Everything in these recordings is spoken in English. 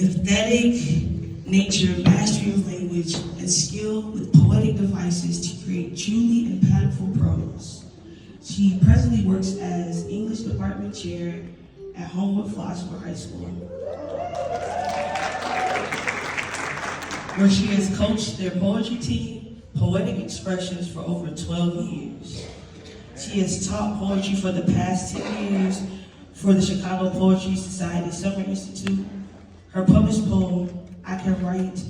Aesthetic nature, mastery of language, and skill with poetic devices to create truly impactful prose. She presently works as English Department Chair at Homewood Flossmoor High School, where she has coached their poetry team, Poetic Expressions, for over 12 years. She has taught poetry for the past 10 years for the Chicago Poetry Society Summer Institute. Her published poem, I Can Write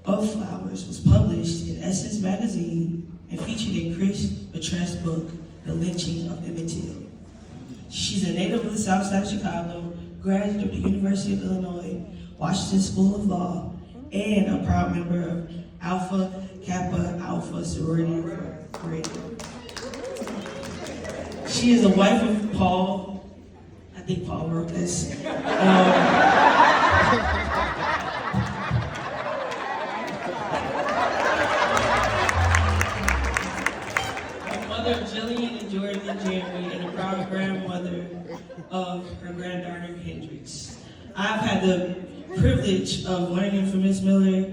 of Flowers, was published in Essence magazine and featured in Chris Bertrand's book, The Lynching of Emmett Till. She's a native of the South Side of Chicago, graduate of the University of Illinois, Washington School of Law, and a proud member of Alpha Kappa Alpha Sorority Incorporated. She is the wife of Paul. I think Paul wrote this. Mother of Jillian and Jordan and Jeremy, and a proud grandmother of her granddaughter Hendrix. I've had the privilege of learning from Miss Miller.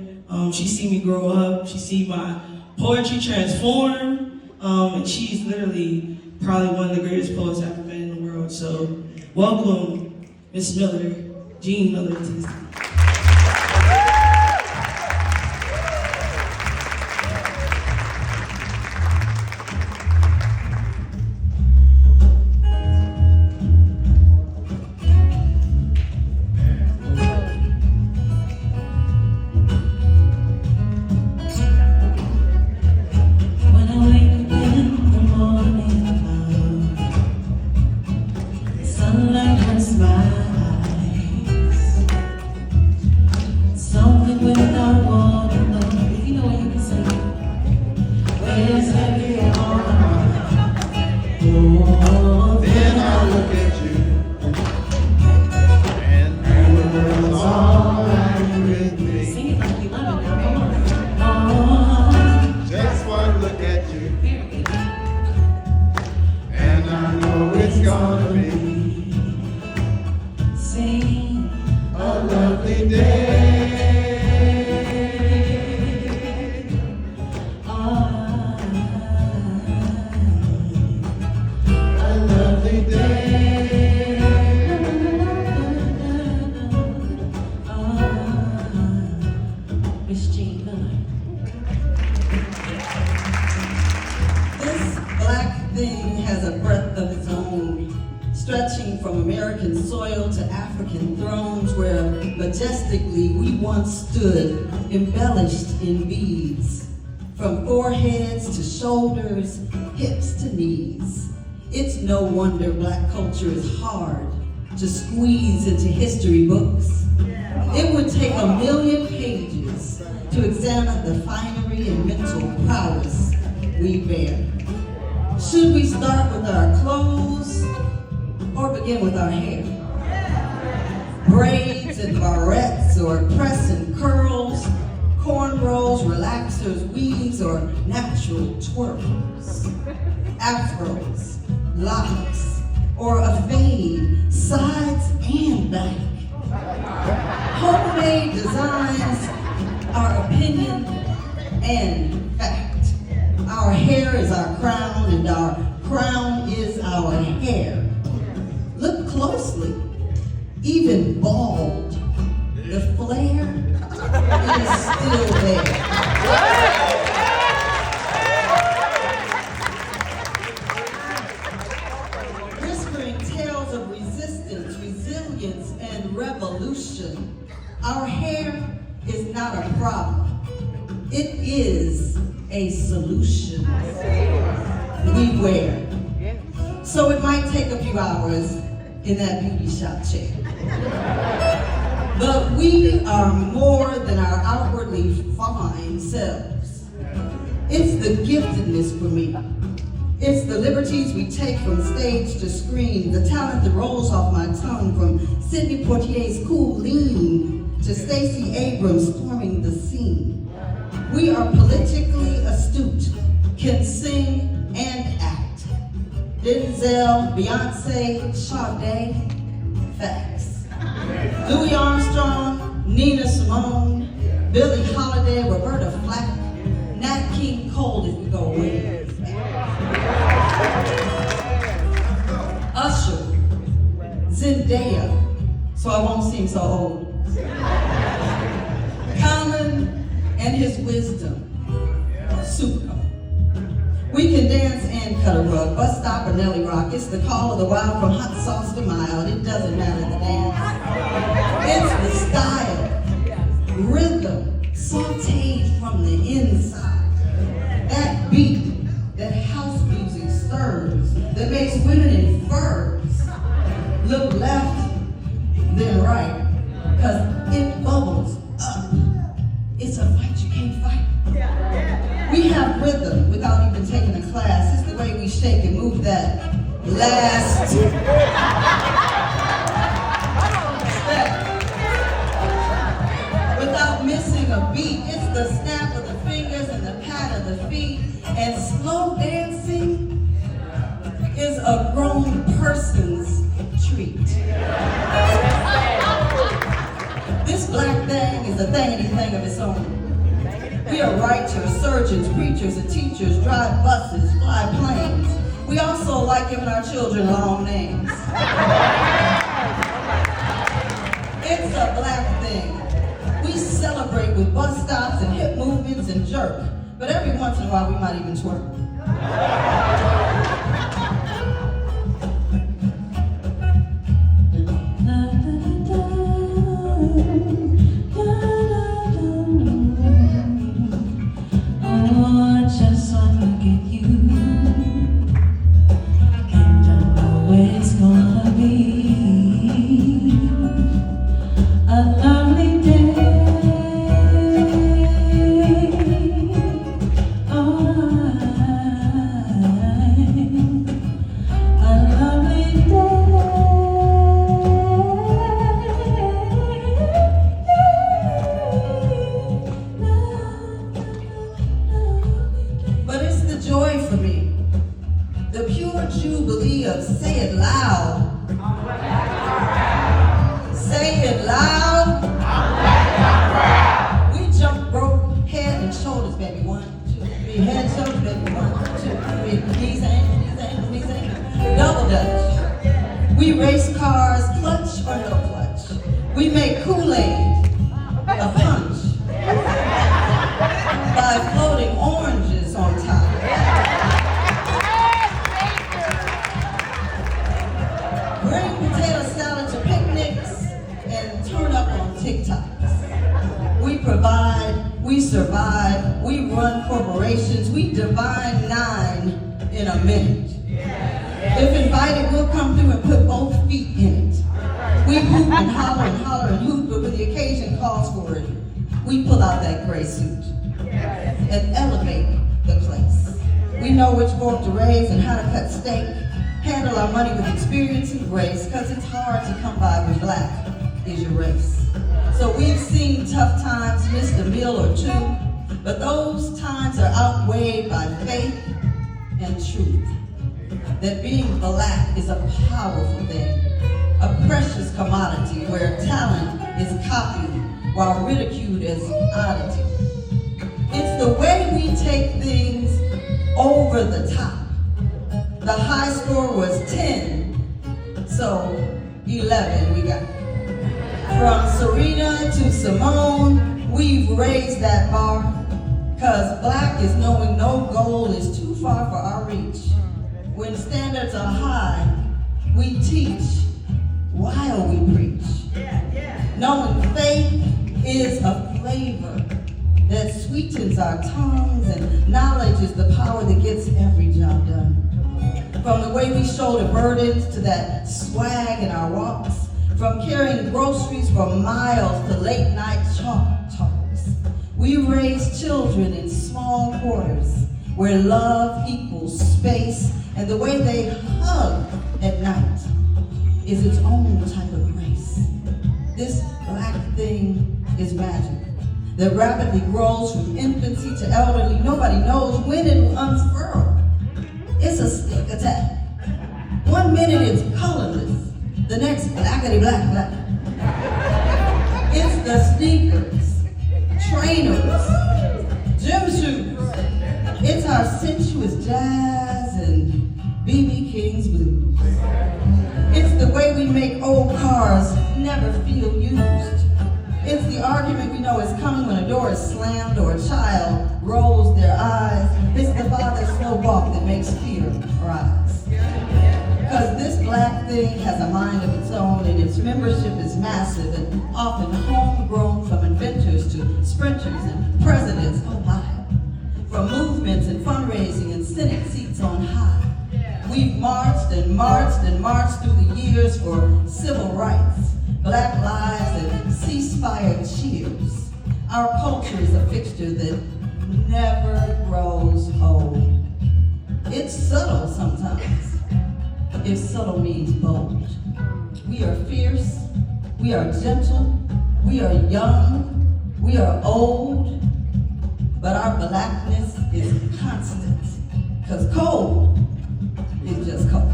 She seen me grow up. She seen my poetry transform, and she's literally probably one of the greatest poets I've ever met in the world. So welcome, Miss Miller, Jean Miller, to this. Stretching from American soil to African thrones where majestically we once stood, embellished in beads, from foreheads to shoulders, hips to knees. It's no wonder Black culture is hard to squeeze into history books. It would take 1,000,000 pages to examine the finery and mental prowess we bear. Should we start with our clothes or begin with our hair? Braids and barrettes, or press and curls, cornrows, relaxers, weaves, or natural twirls, afros, locks, or a fade, sides and back. Homemade designs, our opinion and fact. Our hair is our crown, and our crown is our hair. Look closely, even bald, the flair is still there. Whispering tales of resistance, resilience, and revolution. Our hair is not a problem. It is a solution we wear. So it might take a few hours in that beauty shop chair. But we are more than our outwardly fine selves. It's the giftedness for me. It's the liberties we take from stage to screen, the talent that rolls off my tongue, from Sidney Poitier's cool lean to Stacey Abrams storming the scene. We are politically astute, can sing and act. Denzel, Beyonce, Sade, facts. Louis Armstrong, Nina Simone, Billie Holiday, Roberta Flack, Nat King Cole if we go way back. Usher, Zendaya, so I won't seem so old. Common and his wisdom, Suko. We can dance and cut a rug, bus stop or Nelly Rock. It's the call of the wild from hot sauce to mild. It doesn't matter the dance. It's the style, rhythm, sauteed from the inside. That beat, that house music stirs, that makes women in furs look left, then right, because it bubbles up. It's a fight you can't fight. We have rhythm without even taking a class. It's the way we shake and move that last step. Without missing a beat. It's the snap of the fingers and the pat of the feet. And slow dancing is a grown person's treat. This black thing is a thingity thing of its own. We are writers, surgeons, preachers, and teachers, drive buses, fly planes. We also like giving our children long names. It's a black thing. We celebrate with bus stops and hip movements and jerk, but every once in a while we might even twerk. Jubilee of say it loud. Say it loud. We jump rope, head and shoulders, baby. 1, 2, 3. Head, shoulders, baby. 1, 2, 3. Knees, ankles, knees, ankles, knees, ankles. Double dutch. We race cars, clutch or no clutch. We make Kool-Aid a punch by floating oranges on top. Bring potato salad to picnics and turn up on TikToks. We provide, we survive, we run corporations, we divine 9 in a minute. If invited, we'll come through and put both feet in it. We hoop and holler and hoop, but when the occasion calls for it, we pull out that gray suit and elevate the place. We know which fork to raise and how to cut steak. Handle our money with experience and grace, because it's hard to come by when black is your race. So we've seen tough times, missed a meal or two, but those times are outweighed by faith and truth. That being black is a powerful thing, a precious commodity where talent is copied while ridiculed as oddity. It's the way we take things over the top. The high score was 10, so 11 we got. From Serena to Simone, we've raised that bar, cause black is knowing no goal is too far for our reach. When standards are high, we teach while we preach. Knowing faith is a flavor that sweetens our tongues, and knowledge is the power that gets every job done. From the way we shoulder burdens to that swag in our walks, from carrying groceries for miles to late night chalk talks. We raise children in small quarters where love equals space, and the way they hug at night is its own type of grace. This black thing is magic that rapidly grows from infancy to elderly. Nobody knows when it will unfurl. It's a stick attack. 1 minute it's colorless, the next blackity black black. It's the sneakers, trainers, gym shoes. It's our sensuous jazz and B.B. King's blues. It's the way we make old cars never feel used. It's the argument we know is coming when a door is slammed or a child rolls their eyes. It's the father's slow walk that makes fear rise. Because this black thing has a mind of its own, and its membership is massive and often homegrown, from inventors to sprinters and presidents, oh my. From movements and fundraising and Senate seats on high. We've marched and marched and marched through the years for civil rights, black lives, and ceasefire cheers. Our culture is a fixture that never grows old. It's subtle sometimes, if subtle means bold. We are fierce, we are gentle, we are young, we are old, but our blackness is constant, because cold is just cold.